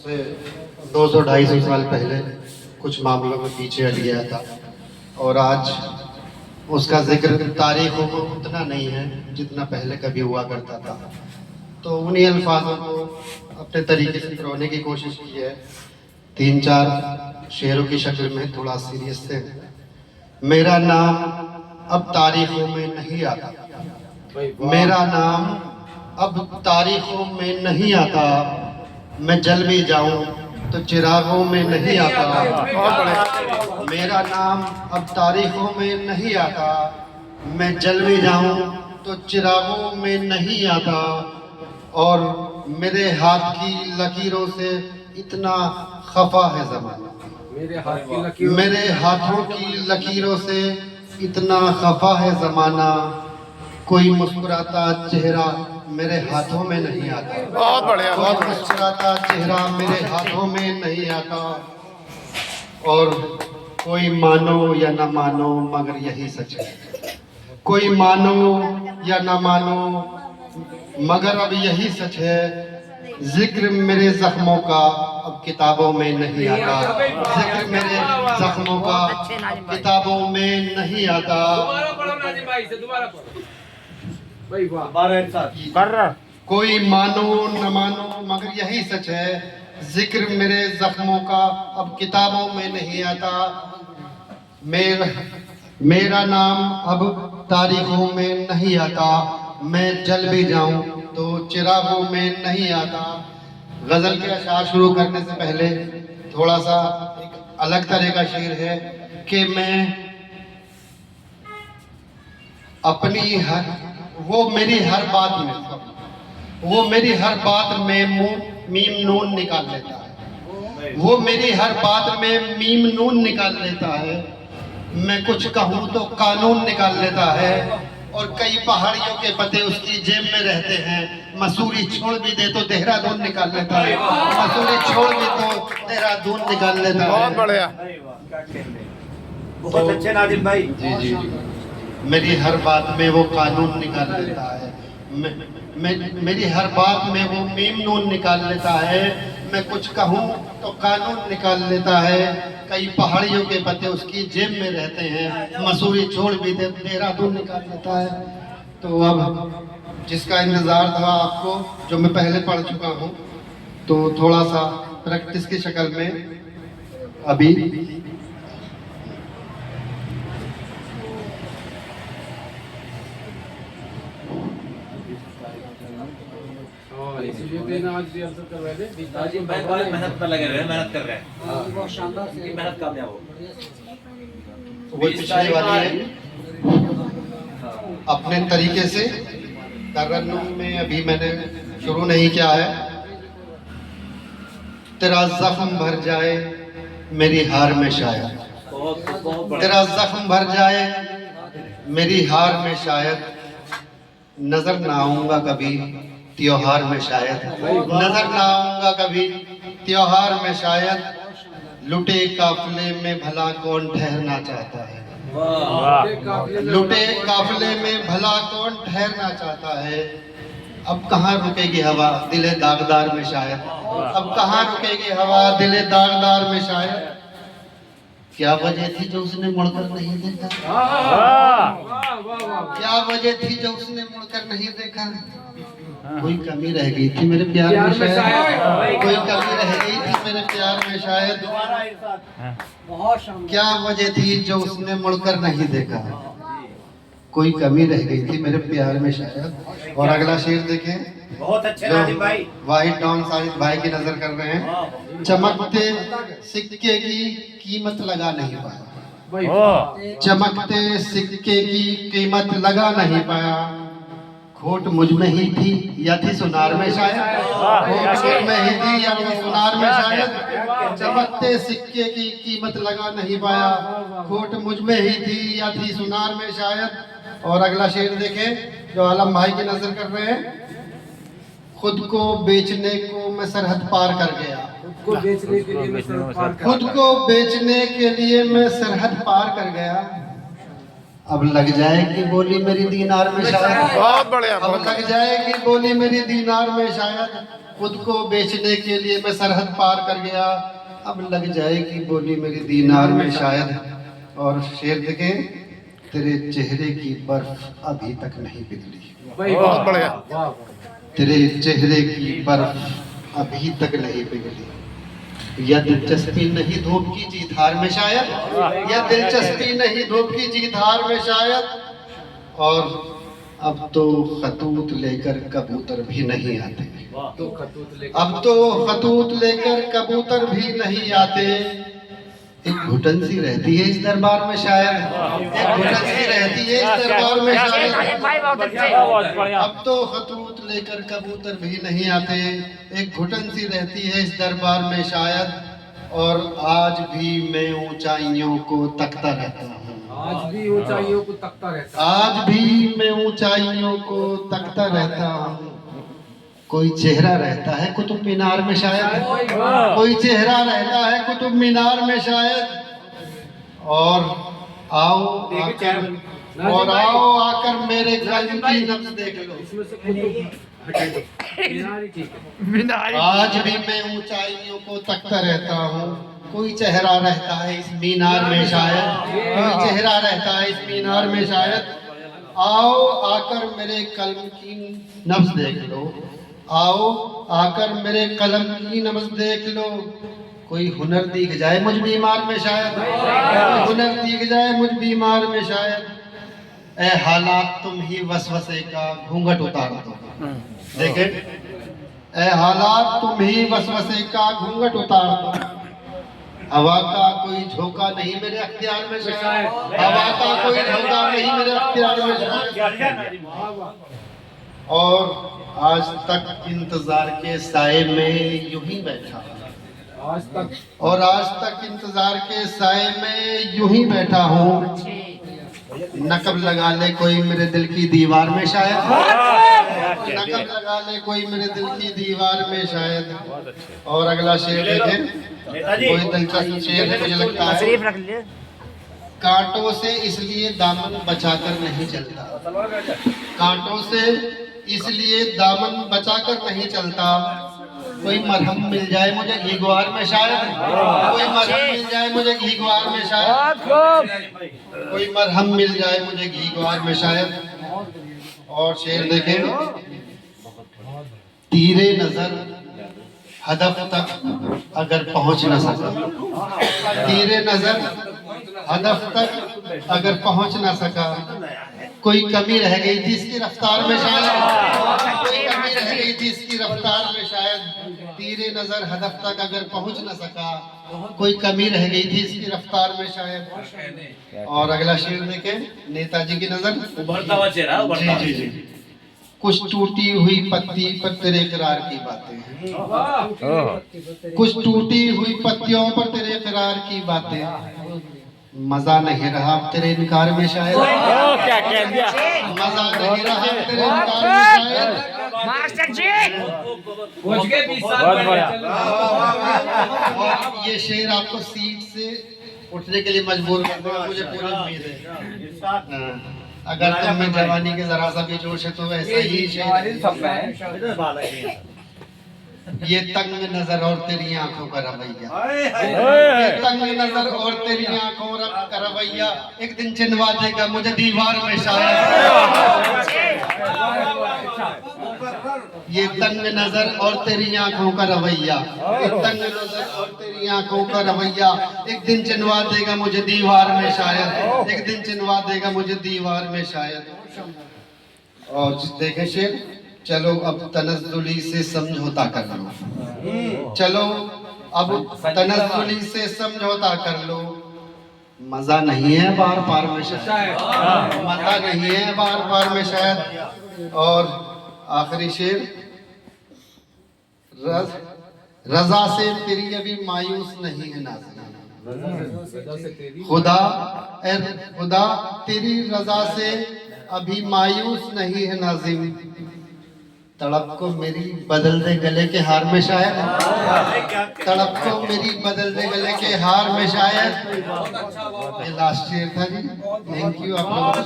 से 200-250 साल पहले कुछ मामलों में पीछे हट गया था और आज उसका जिक्र तारीखों में उतना नहीं है जितना पहले कभी हुआ करता था। तो उन्हीं अल्फाजों को अपने तरीके से पिरोने की कोशिश की है, 3-4 शेरों की शक्ल में, थोड़ा सीरियस से। मेरा नाम अब तारीखों में नहीं आता, मेरा नाम अब तारीखों में नहीं आता, मैं जल भी जाऊं तो चिरागों में नहीं आता। मेरा नाम अब तारीखों में नहीं आता, मैं जल भी जाऊं तो चिरागों में नहीं आता। और मेरे हाथ की लकीरों से इतना खफा है ज़माना, मेरे हाथों की लकीरों से इतना खफा है ज़माना, कोई मुस्कुराता चेहरा मेरे हाथों में नहीं आता। बहुत बढ़िया, बहुत कोई मुस्कुराता चेहरा मेरे हाथों में नहीं आता। और कोई मानो या न मानो मगर यही सच है, कोई मानो या न मानो मगर अब यही सच है। जिक्र मेरे जख्मों का अब किताबों में नहीं आता, जिक्र मेरे जख्मों का अब किताबों में नहीं आता। कोई मानो न मानो मगर यही सच है, जिक्र मेरे जख्मों का अब किताबों में नहीं आता। मेरा नाम अब तारीखों में नहीं आता, मैं जल भी जाऊं तो चिरागों में नहीं आता। गजल के अशार शुरू करने से पहले थोड़ा सा एक अलग तरह का शेर है कि मैं अपनी वो मेरी हर बात में मीम नून निकाल लेता है, वो मेरी हर बात में मीम नून निकाल लेता है। मैं कुछ कहूँ तो कानून निकाल लेता है, और कई पहाड़ियों के पते उसकी जेब में रहते हैं। मसूरी छोड़ भी दे तो देहरादून निकाल लेता है, मसूरी छोड़ भी तो देहरादून निकाल लेता है। बहुत बढ़िया, बहुत अच्छे नाजिम भाई। जी जी जी, मेरी हर बात में वो कानून निकाल लेता है, मेरी हर बात में वो मीम नून निकाल लेता है। मैं कुछ कहूँ तो कानून निकाल लेता है, कई पहाड़ियों के पत्ते उसकी जेब में रहते हैं। मसूरी छोड़ भी दे देहरादून निकाल लेता है। तो अब जिसका इंतज़ार था आपको, जो मैं पहले पढ़ चुका हूँ, तो थोड़ा सा प्रैक्टिस की शक्ल में अभी मेहनत पर लगे रहे, मेहनत कर रहे हैं, मेहनत कामयाब हो। वो पिछले वाली है, अपने तरीके से तरन्नुम में अभी मैंने शुरू नहीं किया है। तेरा जख्म भर जाए मेरी हार में शायद, तेरा जख्म भर जाए मेरी हार में शायद, नजर ना आऊंगा कभी त्योहार में शायद, नजर ना आऊंगा कभी त्योहार में शायद। लुटे काफिले में भला कौन ठहरना चाहता है, लुटे काफिले में भला कौन ठहरना चाहता है। अब कहाँ रुकेगी हवा दिले दागदार में शायद, अब कहाँ रुकेगी हवा दिले दागदार में शायद। क्या वजह थी जो उसने मुड़कर नहीं देखा, क्या वजह थी जो उसने मुड़कर नहीं देखा। कोई कमी रह गई थी मेरे प्यार में शायद, कोई कमी रह गई थी मेरे प्यार में शायद। क्या वजह थी जो उसने मुड़कर नहीं देखा, कोई कमी रह गई थी मेरे प्यार में शायद। और अगला शेर देखें, बहुत अच्छे नाजिम भाई। वाहिद डॉन साजिद भाई की नजर कर रहे हैं। चमकते सिक्के की कीमत लगा नहीं पाया, चमकते सिक्के की कीमत लगा नहीं पाया। खोट मुझ में ही थी या थी सुनार में शायद, खोट मुझ में ही थी या थी सुनार में शायद। चमकते सिक्के की कीमत लगा नहीं पाया, खोट मुझ में ही थी या थी सुनार में शायद। और अगला शेर देखें जो आलम भाई की नजर कर रहे हैं। खुद को बेचने को मैं सरहद पार कर गया, खुद को बेचने के लिए मैं सरहद पार कर गया। अब लग जाएगी बोली मेरी दीनार में शायद, बहुत बढ़िया, अब लग जाएगी बोली मेरी दीनार में शायद। खुद को बेचने के लिए मैं सरहद पार कर गया, अब लग जाएगी बोली मेरी दीनार में शायद। और शेर देखे, तेरे चेहरे की बर्फ अभी तक नहीं पिघली, बहुत बढ़िया। तेरे चेहरे की बर्फ अभी तक नहीं पिघली। या दिलचस्पी नहीं धूप की जीत हार में शायद, या दिलचस्पी नहीं धूप की जीत हार में शायद। और अब तो खतूत लेकर कबूतर भी नहीं आते, अब तो खतूत लेकर कबूतर भी नहीं आते। एक घुटन सी रहती है इस दरबार में शायद, एक घुटन सी रहती है इस दरबार में शायद। अब तो खतूत लेकर कबूतर भी नहीं आते, एक घुटन सी रहती है इस दरबार में शायद। और आज भी मैं ऊंचाइयों को तकता रहता हूँ, आज भी ऊंचाइयों को तकता रहता है। आज भी मैं ऊंचाइयों को तकता रहता हूँ। कोई चेहरा रहता है कुतुब मीनार में शायद, कोई चेहरा रहता है कुतुब मीनार में शायद। और आओ आकर, और आओ आकर मेरे कल्ब की नब्ज देख लो। इसमें से कुतुब हटा दो, मीनार ही ठीक है। आज भी मैं ऊंचाइयों को तकता रहता हूँ। कोई चेहरा रहता है इस मीनार में शायद, कोई चेहरा रहता है इस मीनार में शायद। आओ आकर मेरे कल्ब की नब्ज देख लो, आओ आकर मेरे कलम की नब्ज देख लो। कोई हुनर दिख जाए मुझ बीमार में शायद, कोई हुनर दिख जाए मुझ बीमार में शायद। ए हालात तुम ही वसवसे का घूंघट उतार दो, देखे, ए हालात तुम ही वसवसे का घूंघट उतार दो। हवा का कोई झोंका नहीं मेरे अख्तियार में शायद, हवा का कोई झोंका नहीं मेरे अख्तियार में शायद। और आज तक इंतजार के साए में यूं ही बैठा, आज तक, और आज तक इंतजार के साए में यूं ही बैठा हूँ। नकब लगा ले कोई मेरे दिल की दीवार में शायद, नकब लगा ले कोई मेरे दिल की दीवार में शायद। और अगला शेर देखें, कोई दिलचस्प शेर है मुझे लगता है। कांटों से इसलिए दामन बचाकर नहीं चलता, कांटों से इसलिए दामन बचाकर नहीं चलता। कोई मरहम मिल जाए मुझे घीग्वार में शायद, कोई मरहम मिल जाए मुझे घीग्वार में शायद, कोई मरहम मिल जाए मुझे घीग्वार में शायद। और शेर देखें, तीरे नजर हदफ तक अगर पहुंच न सका, तीरे नजर हदफ तक अगर पहुंच न सका। कोई कमी रह गई थी इसकी रफ्तार में शायद, कोई कमी रह गई थी इसकी रफ्तार में शायद। तीरे नजर हदफ तक अगर पहुंच न सका, कोई कमी रह गई थी इसकी रफ्तार में शायद। और अगला शेर देखें, नेताजी की नजर, उभरता हुआ चेहरा, उभरता हुआ। जी जी जी। कुछ टूटी हुई पत्ती पर तेरे इकरार की बातें हैं, कुछ टूटी हुई पत्तियों पर तेरे इकरार की बातें। मजा नहीं रहा अब तेरे इनकार में शायद, क्या कह दिया, मजा नहीं रहा अब तेरे इनकार में शायद। मास्टर जी पहुंच गए 20 साल बहुत पहले। बढ़िया। और ये शेर आपको सीट से उठने के लिए मजबूर कर देगा, मुझे पूरी उम्मीद है। हाँ, अगर तुम में जवानी के जरा सा भी जोश है तो वैसा ही शेर है। ये तंग नजर और तेरी आंखों का रवैया, ये तंग नजर और तेरी आंखों का रवैया एक दिन चिनवा देगा मुझे दीवार में शायद। ये तंग नजर और तेरी आंखों का रवैया, ये तंग नजर और तेरी आंखों का रवैया एक दिन चिनवा देगा मुझे दीवार में शायद, एक दिन चिनवा देगा मुझे दीवार में शायद। और देखें शेर, चलो अब तनज़्ज़ुली से समझौता कर लो, चलो अब तनज़्ज़ुली से समझौता कर लो। मजा नहीं है बार बार में शायद, मजा नहीं है बार बार में शायद। और आखिरी शेर, रजा से तेरी अभी मायूस नहीं है नाज़िम, खुदा ए खुदा तेरी रजा से अभी मायूस नहीं है नाज़िम। तड़प को मेरी बदल दे गले के हार में शायद, तड़प को मेरी बदल दे गले के हार में शायद। ये लास्ट शेर था जी। थैंक यू आप लोगों को।